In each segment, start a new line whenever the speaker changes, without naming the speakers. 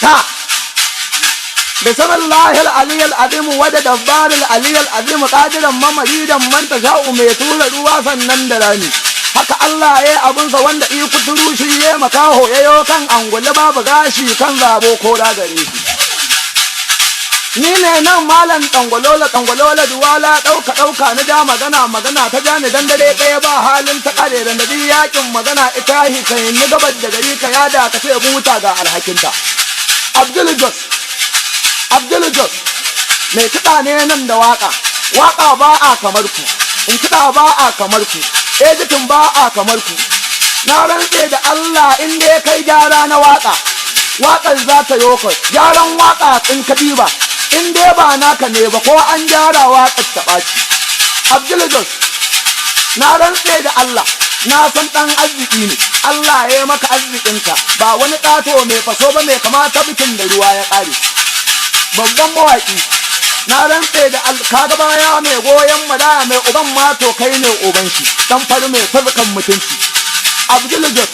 ta bismillahil aliyil azim wada dabbaril aliyil azim qadiran mamaridan man tasha'u mai tura ruwa sannan da rani haka Allah ya abunsa wanda i kuturu shi ya makaho yayo kan angulu babu gashi kan zabo ko da gare shi ni ne nan malam tangolola duwala dauka ni da magana ta jani dan dare ɗaya ba halin ta kare dan da yakin magana ita hi kai ni gabar da gari ka yada ka ce buta ga alhakinta Abdul Jos mai kiɗa ne nan da waka ba a kamar ku in kiɗa ba a kamar ku editin ba a kamar ku na rantse da Allah in dai kai gyara na waƙar za ta yoko gyaran waƙa in ka diba in dai ba naka ne ba ko an gyara waƙar ta ɓaci Abdul Jos na rantse da Allah na san ɗan arziki ne Allah ya yi maka arzikinka ba wani ƙato mai faso ba mai kamata bikin da ruwa ya ƙare babban mawaƙi na rantse da kaga baya mai goyon madaya mai uban mato kai ne uban shi dan fari mai farkan mutunci Abdul Jos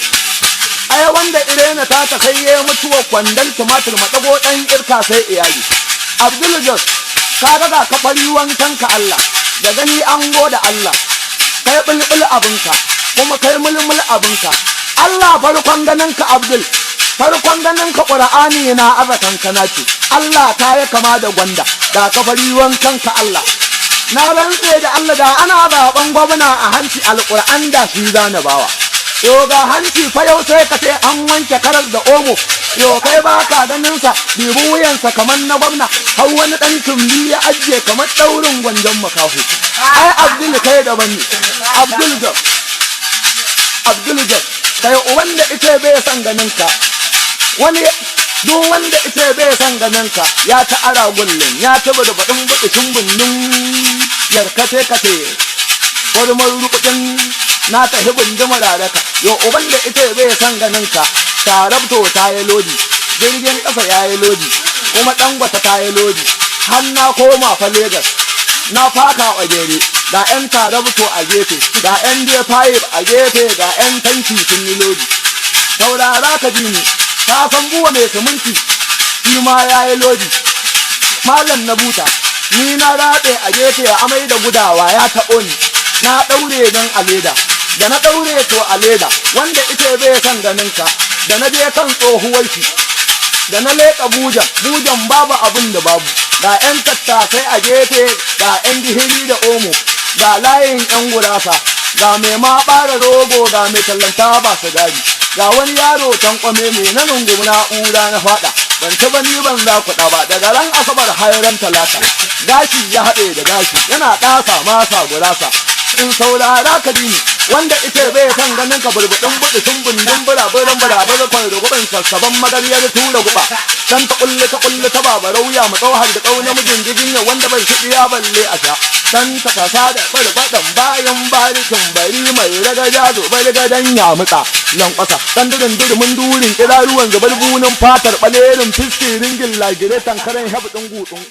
ai wanda irena ta kai ya mutuwa kwandon tumatir madago dan irka sai iyali Abdul Jos kaga ga kafari wankan ka Allah da gani an goda Allah kai bulbul abinka kuma kai mulmul abinka Allah farkon ganin ka Abdul farkon ganin ka Qur'ani na azatan kana ce Allah ta yi kama da gwanda da kafari wankan ka Allah na rantse da Allah da ana zaben gwamna a hanci alquran da shi zana bawa yo ga hanci fa yau sai ka ce an wanke karar da omo yo kai baka ganin sa bibu wuyansa kamar na gwamna har wani dan tumbi ya ajiye kamar daurin gwanjan makafu ai Abdul kai da bani Abdul Jos kai wanda ite bai san ganin ka wani duk wanda ita bai san ganin ka ya ta ara gullin ya taba da badin budin bundun yarkate kate gurmar rubutun na ta hibin dumararaka yo uban da ita bai san ganin ka tarabto ta yi lodi jirgin kasa ya yi lodi kuma dangwata ta yi lodi har na koma fa Lagos na faka a gere ga yan tarabto a gefe ga yan D5 a gefe ga yan tanki sun yi lodi saurara ka ji ni ta san buwa mai siminti shi ma ya yi lodi malam na buta ni na raɗe a gefe a amai da gudawa ya taɓo ni na ɗaure don a leda da na ɗaure to a leda wanda ita bai san ganin ka da na je kan tsohuwar shi da na leƙa bujan babu abin da babu ga 'yan tattasai a gefe ga 'yan gihiri da omo ga layin 'yan gurasa ga mai ma ɓara rogo ga mai tallanta ba su gari ga wani yaro can kwame mai na rungumi na'ura na fada ban taba ni ban za ku ba daga ran asabar har ran talata gashi ya haɗe da gashi yana ɗasa masa gurasa in saurara ka dini wanda ita bai san ganin ka burbudin budin bundun buraburan buraburan kwan rugubin sassaban magaryar tura guba dan ta kulle ta babarauya mu tsauhar da tsau namijin jigin ya wanda bai shi ya balle a sha dan ta kasa da barbadan bayan barikin bari mai ragaja zo bargadan ya mutsa lankwasa dan durin durin kiraruwan zubar bunin fatar balerin fiskirin gilla gire tankaran habdin gudun